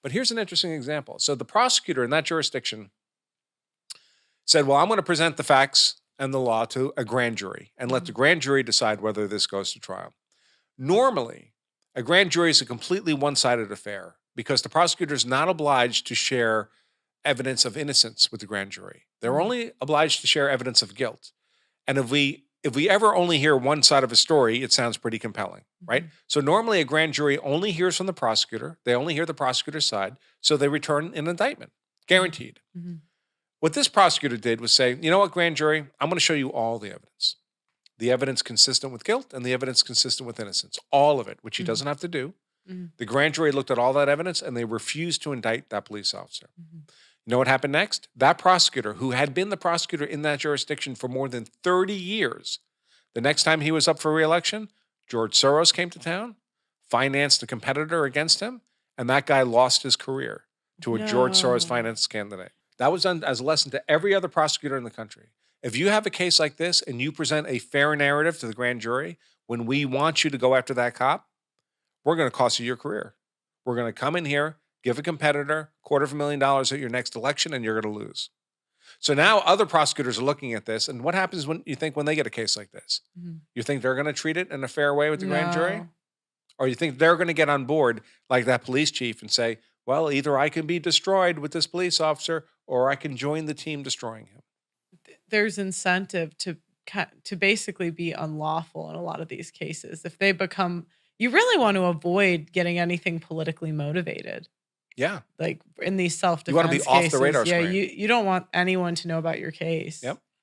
But here's an interesting example. So the prosecutor in that jurisdiction said, well, I'm going to present the facts and the law to a grand jury and let the grand jury decide whether this goes to trial. Normally, a grand jury is a completely one-sided affair because the prosecutor is not obliged to share evidence of innocence with the grand jury. They're only obliged to share evidence of guilt. And if we ever only hear one side of a story, it sounds pretty compelling, right? So normally a grand jury only hears from the prosecutor. They only hear the prosecutor's side. So they return an indictment, guaranteed. What this prosecutor did was say, you know what, grand jury, I'm going to show you all the evidence. The evidence consistent with guilt and the evidence consistent with innocence. All of it, which he doesn't have to do. The grand jury looked at all that evidence and they refused to indict that police officer. You know what happened next? That prosecutor, who had been the prosecutor in that jurisdiction for more than 30 years, the next time he was up for re-election, George Soros came to town, financed a competitor against him, and that guy lost his career to a George Soros finance candidate. That was done as a lesson to every other prosecutor in the country. If you have a case like this and you present a fair narrative to the grand jury, when we want you to go after that cop, we're going to cost you your career. We're going to come in here, give a competitor $250,000 at your next election, and you're going to lose. So now other prosecutors are looking at this, and what happens when they get a case like this? You think they're going to treat it in a fair way with the grand jury? Or you think they're going to get on board like that police chief and say, well, either I can be destroyed with this police officer or I can join the team destroying him? There's incentive to basically be unlawful in a lot of these cases. If they become, you really want to avoid getting anything politically motivated. Yeah. Like in these self-defense you want to be cases, off the radar screen. You don't want anyone to know about your case. Yep.